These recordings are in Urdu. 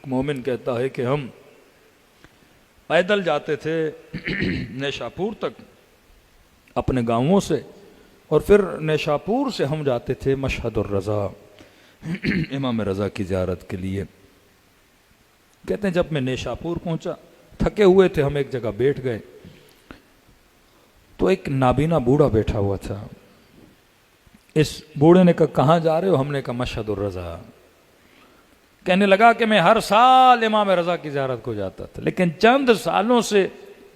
ایک مومن کہتا ہے کہ ہم پیدل جاتے تھے نیشاپور تک اپنے گاؤں سے، اور پھر نیشاپور سے ہم جاتے تھے مشہد الرضا امام رضا کی زیارت کے لیے۔ کہتے ہیں جب میں نیشاپور پہنچا، تھکے ہوئے تھے، ہم ایک جگہ بیٹھ گئے تو ایک نابینا بوڑھا بیٹھا ہوا تھا۔ اس بوڑھے نے کہا کہاں جا رہے ہو؟ ہم نے کہا مشہد الرضا۔ کہنے لگا کہ میں ہر سال امام رضا کی زیارت کو جاتا تھا، لیکن چند سالوں سے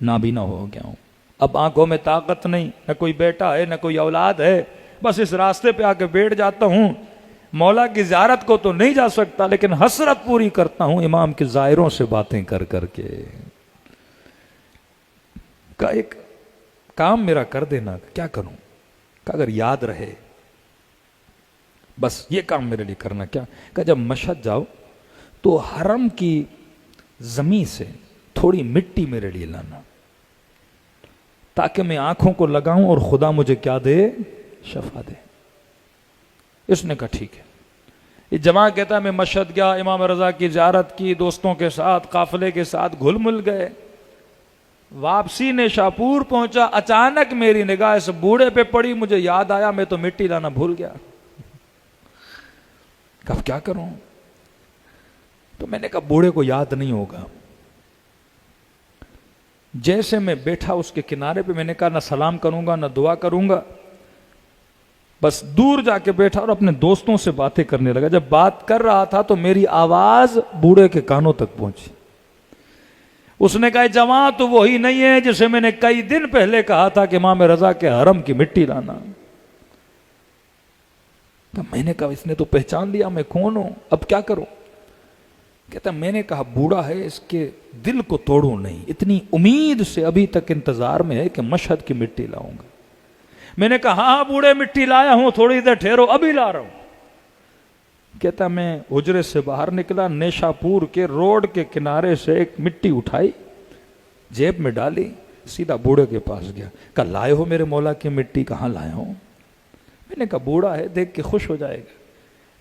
نابینا ہو گیا ہوں، اب آنکھوں میں طاقت نہیں، نہ کوئی بیٹا ہے نہ کوئی اولاد ہے، بس اس راستے پہ آ کے بیٹھ جاتا ہوں، مولا کی زیارت کو تو نہیں جا سکتا لیکن حسرت پوری کرتا ہوں امام کے زائروں سے باتیں کر کر کے۔ کا ایک کام میرا کر دینا، کیا کروں؟ کہ اگر یاد رہے بس یہ کام میرے لیے کرنا۔ کیا کہ جب مشہد جاؤ تو حرم کی زمین سے تھوڑی مٹی میرے لیے لانا، تاکہ میں آنکھوں کو لگاؤں اور خدا مجھے کیا دے؟ شفا دے۔ اس نے کہا ٹھیک ہے۔ یہ جمع کہتا ہے میں مشہد گیا، امام رضا کی زیارت کی، دوستوں کے ساتھ قافلے کے ساتھ گھل مل گئے، واپسی نیشاپور پہنچا، اچانک میری نگاہ اس بوڑھے پہ پڑی، مجھے یاد آیا میں تو مٹی لانا بھول گیا، اب کیا کروں؟ تو میں نے کہا بوڑھے کو یاد نہیں ہوگا۔ جیسے میں بیٹھا اس کے کنارے پہ، میں نے کہا نہ سلام کروں گا نہ دعا کروں گا، بس دور جا کے بیٹھا اور اپنے دوستوں سے باتیں کرنے لگا۔ جب بات کر رہا تھا تو میری آواز بوڑھے کے کانوں تک پہنچی۔ اس نے کہا جوان تو وہی نہیں ہے جسے میں نے کئی دن پہلے کہا تھا کہ امام رضا کے حرم کی مٹی لانا۔ تو میں نے کہا اس نے تو پہچان لیا میں کون ہوں، اب کیا کروں؟ کہتا میں نے کہا بوڑھا ہے، اس کے دل کو توڑوں نہیں، اتنی امید سے ابھی تک انتظار میں ہے کہ مشہد کی مٹی لاؤں گا۔ میں نے کہا ہاں بوڑھے مٹی لایا ہوں، تھوڑی دیر ٹھہرو ابھی لا رہا ہوں۔ کہتا میں حجرے سے باہر نکلا، نیشاپور کے روڈ کے کنارے سے ایک مٹی اٹھائی، جیب میں ڈالی، سیدھا بوڑھے کے پاس گیا، کہا لائے ہو میرے مولا کی مٹی؟ کہاں لایا ہوں؟ میں نے کہا بوڑھا ہے دیکھ کے خوش ہو جائے گا۔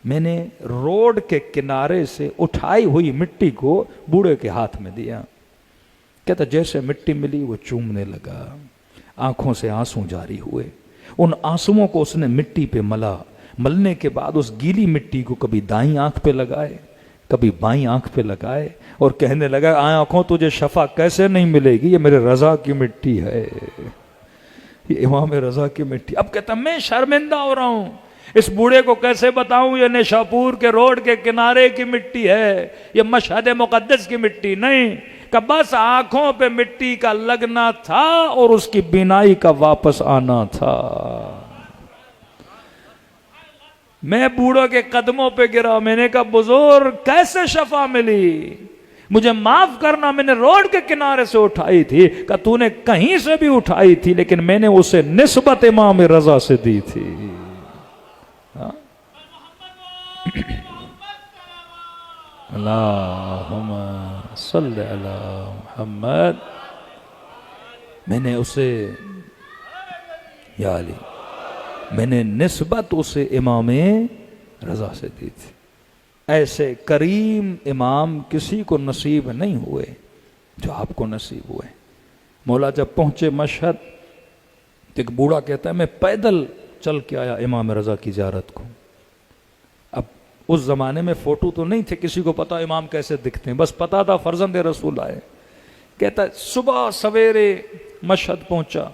میں نے روڈ کے کنارے سے اٹھائی ہوئی مٹی کو بوڑھے کے ہاتھ میں دیا۔ کہتا جیسے مٹی ملی وہ چومنے لگا، آنکھوں سے آنسو جاری ہوئے، ان آنسوؤں کو اس نے مٹی پہ ملا، ملنے کے بعد اس گیلی مٹی کو کبھی دائیں آنکھ پہ لگائے کبھی بائیں آنکھ پہ لگائے، اور کہنے لگا آنکھوں تجھے شفا کیسے نہیں ملے گی، یہ میرے رضا کی مٹی ہے، یہ امام رضا کی مٹی۔ اب کہتا میں شرمندہ ہو رہا ہوں، اس بوڑھے کو کیسے بتاؤں یہ نیشاپور کے روڈ کے کنارے کی مٹی ہے، یہ مشہد مقدس کی مٹی نہیں، کہ بس آنکھوں پہ مٹی کا لگنا تھا اور اس کی بینائی کا واپس آنا تھا۔ میں بوڑھوں کے قدموں پہ گرا، میں نے کہا بزرگ کیسے شفا ملی، مجھے معاف کرنا، میں نے روڈ کے کنارے سے اٹھائی تھی، کہ تو نے کہیں سے بھی اٹھائی تھی لیکن میں نے اسے نسبت امام رضا سے دی تھی۔ اللہم صلی علی محمد، میں نے اسے یا علی، میں نے نسبت اسے امام رضا سے دی تھی۔ ایسے کریم امام کسی کو نصیب نہیں ہوئے جو آپ کو نصیب ہوئے۔ مولا جب پہنچے مشہد، ایک بوڑھا کہتا ہے میں پیدل چل کے آیا امام رضا کی زیارت کو۔ اب اس زمانے میں فوٹو تو نہیں تھے، کسی کو پتا امام کیسے دکھتے ہیں، بس پتا تھا فرزند رسول آئے۔ کہتا ہے صبح سویرے مشہد پہنچا،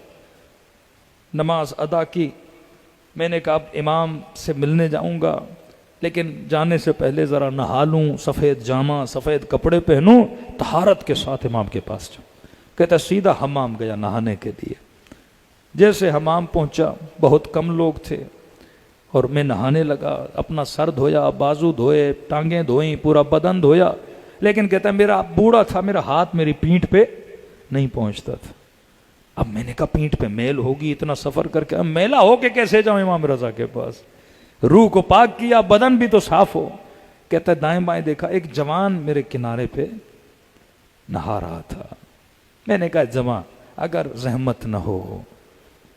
نماز ادا کی، میں نے کہا اب امام سے ملنے جاؤں گا لیکن جانے سے پہلے ذرا نہا لوں، سفید جامہ سفید کپڑے پہنوں، طہارت کے ساتھ امام کے پاس جاؤں۔ کہتا سیدھا حمام گیا نہانے کے لیے۔ جیسے حمام پہنچا، بہت کم لوگ تھے، اور میں نہانے لگا، اپنا سر دھویا، بازو دھوئے، ٹانگیں دھوئیں، پورا بدن دھویا، لیکن کہتا ہے میرا بوڑھا تھا، میرا ہاتھ میری پیٹھ پہ نہیں پہنچتا تھا۔ اب میں نے کہا پیٹھ پہ میل ہوگی، اتنا سفر کر کے میلا ہو کے کیسے جاؤں امام رضا کے پاس؟ روح کو پاک کیا، بدن بھی تو صاف ہو۔ کہتا ہے دائیں بائیں دیکھا، ایک جوان میرے کنارے پہ نہا رہا تھا۔ میں نے کہا جوان اگر زحمت نہ ہو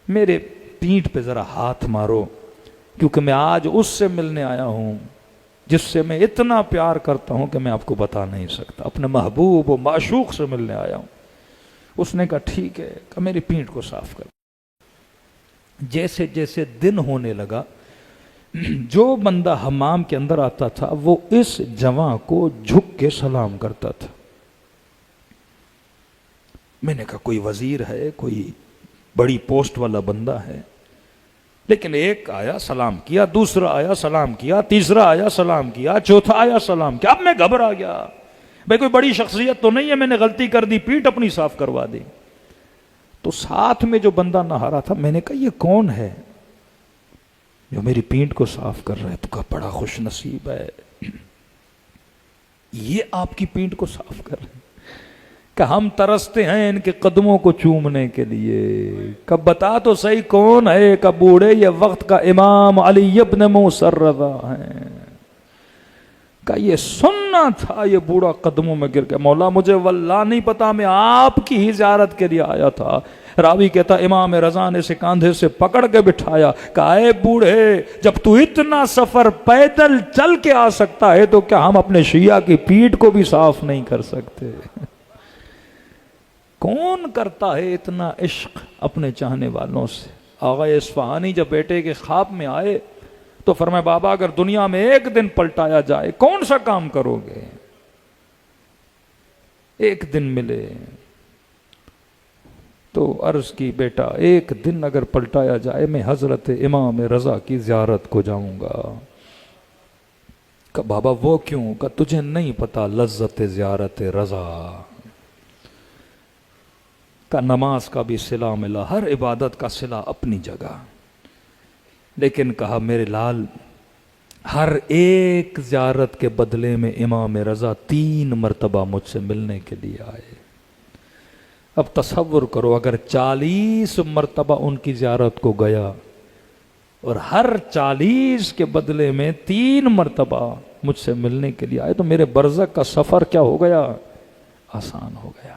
میرے پیٹھ پہ ذرا ہاتھ مارو، کیونکہ میں آج اس سے ملنے آیا ہوں جس سے میں اتنا پیار کرتا ہوں کہ میں آپ کو بتا نہیں سکتا، اپنے محبوب و معشوق سے ملنے آیا ہوں۔ اس نے کہا ٹھیک ہے، کہ میری پیٹھ کو صاف کر۔ جیسے جیسے دن ہونے لگا، جو بندہ حمام کے اندر آتا تھا وہ اس جوان کو جھک کے سلام کرتا تھا۔ میں نے کہا کوئی وزیر ہے، کوئی بڑی پوسٹ والا بندہ ہے، لیکن ایک آیا سلام کیا، دوسرا آیا سلام کیا، تیسرا آیا سلام کیا، چوتھا آیا سلام کیا۔ اب میں گھبرا گیا، بھئی کوئی بڑی شخصیت تو نہیں ہے، میں نے غلطی کر دی، پیٹھ اپنی صاف کروا دی۔ تو ساتھ میں جو بندہ نہا رہا تھا، میں نے کہا یہ کون ہے جو میری پیٹھ کو صاف کر رہا ہے؟ تو کہا بڑا خوش نصیب ہے، یہ آپ کی پیٹھ کو صاف کر رہے ہیں، کہ ہم ترستے ہیں ان کے قدموں کو چومنے کے لیے۔ کہ بتا تو صحیح کون ہے؟ کہ بوڑھے یہ وقت کا امام علی ابن موسیٰ رضا ہیں۔ کہ یہ سننا تھا، یہ بوڑھا قدموں میں گر کے، مولا مجھے واللہ نہیں پتا، میں آپ کی ہی زیارت کے لیے آیا تھا۔ راوی کہتا امام رضا نے اسے کاندھے سے پکڑ کے بٹھایا، کہا اے بوڑھے، جب تو اتنا سفر پیدل چل کے آ سکتا ہے تو کیا ہم اپنے شیعہ کی پیٹھ کو بھی صاف نہیں کر سکتے؟ کون کرتا ہے اتنا عشق اپنے چاہنے والوں سے؟ آغا اصفہانی جب بیٹے کے خواب میں آئے تو فرمایا بابا اگر دنیا میں ایک دن پلٹایا جائے کون سا کام کرو گے؟ ایک دن ملے تو عرض کی بیٹا ایک دن اگر پلٹایا جائے میں حضرت امام رضا کی زیارت کو جاؤں گا۔ کہ بابا وہ کیوں؟ کہ تجھے نہیں پتا لذت زیارت رضا کا۔ نماز کا بھی صلہ ملا، ہر عبادت کا صلہ اپنی جگہ، لیکن کہا میرے لال ہر ایک زیارت کے بدلے میں امام رضا 3 مرتبہ مجھ سے ملنے کے لیے آئے۔ اب تصور کرو اگر 40 مرتبہ ان کی زیارت کو گیا اور ہر 40 کے بدلے میں 3 مرتبہ مجھ سے ملنے کے لیے آئے تو میرے برزخ کا سفر کیا ہو گیا؟ آسان ہو گیا۔